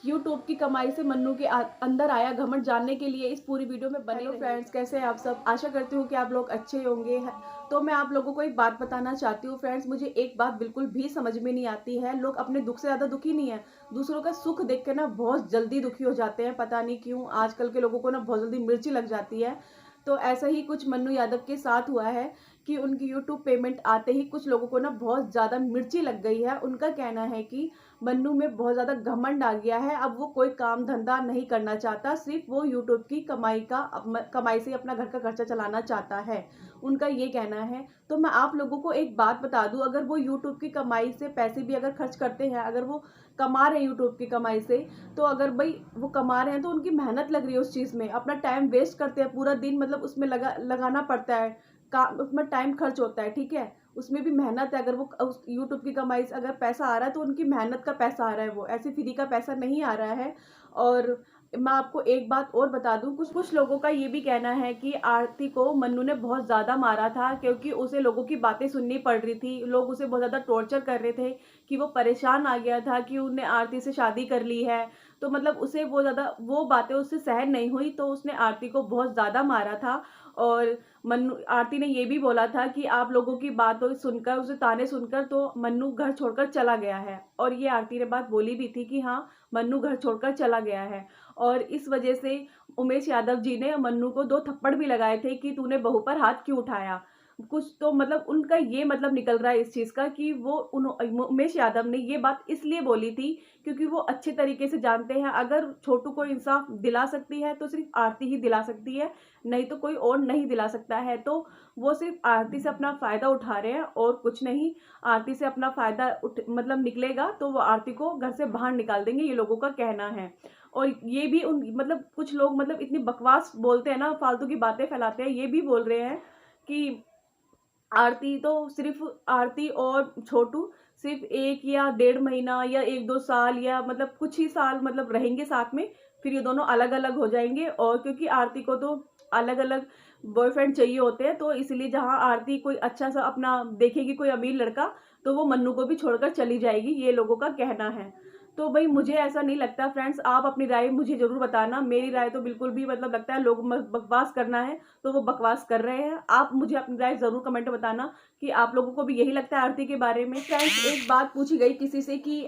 YouTube की कमाई से मन्नू के अंदर आया घमंड जानने के लिए इस पूरी वीडियो में बने रहिए। फ्रेंड्स, कैसे हैं आप सब? आशा करती हूँ कि आप लोग अच्छे होंगे। तो मैं आप लोगों को एक बात बताना चाहती हूँ फ्रेंड्स, मुझे एक बात बिल्कुल भी समझ में नहीं आती है। लोग अपने दुख से ज़्यादा दुखी नहीं है, दूसरों का सुख देख के ना बहुत जल्दी दुखी हो जाते हैं। पता नहीं क्यों आजकल के लोगों को ना बहुत जल्दी मिर्ची लग जाती है। तो ऐसा ही कुछ मन्नू यादव के साथ हुआ है कि उनकी यूट्यूब पेमेंट आते ही कुछ लोगों को ना बहुत ज़्यादा मिर्ची लग गई है। उनका कहना है कि मन्नू में बहुत ज़्यादा घमंड आ गया है, अब वो कोई काम धंधा नहीं करना चाहता, सिर्फ वो यूट्यूब की कमाई से अपना घर का खर्चा चलाना चाहता है। उनका ये कहना है। तो मैं आप लोगों को एक बात बता दूं, अगर वो यूट्यूब की कमाई से पैसे भी अगर खर्च करते हैं, अगर वो कमा रहे हैं यूट्यूब की कमाई से, तो अगर भाई वो कमा रहे हैं तो उनकी मेहनत लग रही है उस चीज़ में, अपना टाइम वेस्ट करते हैं पूरा दिन, मतलब उसमें लगाना पड़ता है, उसमें टाइम खर्च होता है, ठीक है, उसमें भी मेहनत है। अगर वो उस यूट्यूब की कमाई से अगर पैसा आ रहा है तो उनकी मेहनत का पैसा आ रहा है, वो ऐसे फ्री का पैसा नहीं आ रहा है। और मैं आपको एक बात और बता दूं, कुछ कुछ लोगों का ये भी कहना है कि आरती को मन्नू ने बहुत ज़्यादा मारा था, क्योंकि उसे लोगों की बातें सुननी पड़ रही थी, लोग उसे बहुत ज़्यादा टॉर्चर कर रहे थे कि वो परेशान आ गया था कि उन्हें आरती से शादी कर ली है। तो मतलब उसे वो ज़्यादा वो बातें उससे सहन नहीं हुई, तो उसने आरती को बहुत ज़्यादा मारा था। और मन्नू आरती ने ये भी बोला था कि आप लोगों की बातों सुनकर, उसे ताने सुनकर तो मन्नू घर छोड़कर चला गया है। और ये आरती ने बात बोली भी थी कि हाँ, मन्नू घर छोड़कर चला गया है। और इस वजह से उमेश यादव जी ने मन्नू को 2 थप्पड़ भी लगाए थे कि तूने बहू पर हाथ क्यों उठाया? कुछ तो मतलब उनका ये मतलब निकल रहा है इस चीज़ का कि वो उमेश यादव ने ये बात इसलिए बोली थी क्योंकि वो अच्छे तरीके से जानते हैं, अगर छोटू को इंसाफ दिला सकती है तो सिर्फ़ आरती ही दिला सकती है, नहीं तो कोई और नहीं दिला सकता है। तो वो सिर्फ़ आरती से अपना फ़ायदा उठा रहे हैं और कुछ नहीं। आरती से अपना फ़ायदा मतलब निकलेगा तो वो आरती को घर से बाहर निकाल देंगे, ये लोगों का कहना है। और ये भी उन मतलब कुछ लोग मतलब इतनी बकवास बोलते हैं ना, फालतू की बातें फैलाते हैं, ये भी बोल रहे हैं कि आरती तो सिर्फ़ आरती और छोटू सिर्फ़ 1 या डेढ़ महीना या 1-2 साल या मतलब कुछ ही साल मतलब रहेंगे साथ में, फिर ये दोनों अलग-अलग हो जाएँगे। और क्योंकि आरती को तो अलग-अलग बॉयफ्रेंड चाहिए होते हैं, तो इसलिए जहाँ आरती कोई अच्छा-सा अपना देखेगी कोई अमीर लड़का, तो वो मन्नू को भी छोड़कर चली जाएगी, ये लोगों का कहना है। तो भई मुझे ऐसा नहीं लगता फ्रेंड्स, आप अपनी राय मुझे ज़रूर बताना। मेरी राय तो बिल्कुल भी मतलब लगता है लोग बकवास करना है तो वो बकवास कर रहे हैं। आप मुझे अपनी राय ज़रूर कमेंट में बताना कि आप लोगों को भी यही लगता है आरती के बारे में। फ्रेंड्स, एक बात पूछी गई किसी से कि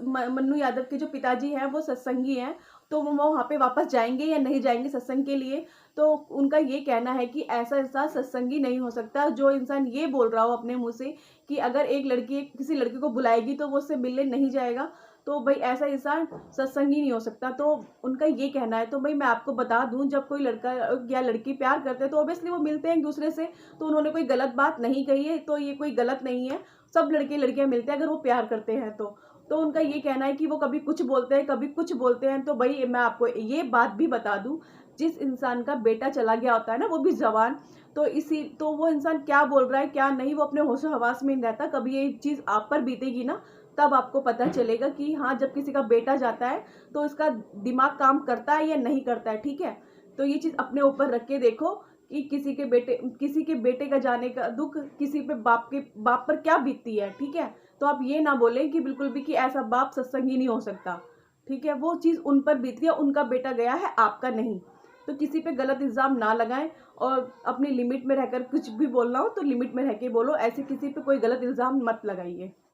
मन्नू यादव के जो पिताजी हैं वो सत्संगी हैं, तो वो वहाँ पे वापस जाएँगे या नहीं जाएँगे सत्संग के लिए? तो उनका ये कहना है कि ऐसा इंसान सत्संगी नहीं हो सकता, जो इंसान ये बोल रहा हो अपने मुँह से कि अगर एक लड़की किसी लड़के को बुलाएगी तो वो उससे मिलने नहीं जाएगा, तो भई ऐसा इंसान सत्संगी नहीं हो सकता। तो उनका ये कहना है। तो भई मैं आपको बता दूँ, जब कोई लड़का या लड़की प्यार करते हैं तो ऑब्वियसली वो मिलते हैं एक-दूसरे से, तो उन्होंने कोई गलत बात नहीं कही है, तो ये कोई गलत नहीं है। सब लड़के-लड़कियाँ मिलते हैं अगर वो प्यार करते हैं तो। तो उनका ये कहना है कि वो कभी कुछ बोलते हैं, कभी कुछ बोलते हैं। तो भई मैं आपको ये बात भी बता दूँ, जिस इंसान का बेटा चला गया होता है ना, वो भी जवान, तो वो इंसान क्या बोल रहा है, क्या नहीं, वो अपने होशो-हवास में नहीं रहता। कभी ये चीज़ आप पर बीतेगी ना, तब आपको पता चलेगा कि हाँ, जब किसी का बेटा जाता है तो उसका दिमाग काम करता है या नहीं करता है, ठीक है? तो ये चीज़ अपने ऊपर रख के देखो कि किसी के बेटे का जाने का दुःख किसी पे बाप पर क्या बीतती है, ठीक है? तो आप ये ना बोलें कि बिल्कुल भी कि ऐसा बाप सत्संगी नहीं हो सकता, ठीक है? वो चीज़ उन पर बीत रही है, उनका बेटा गया है, आपका नहीं। तो किसी पे गलत इल्ज़ाम ना लगाएँ और अपनी लिमिट में रहकर कुछ भी बोलना हो तो लिमिट में रह के बोलो, ऐसे किसी पे कोई गलत इल्ज़ाम मत लगाइए।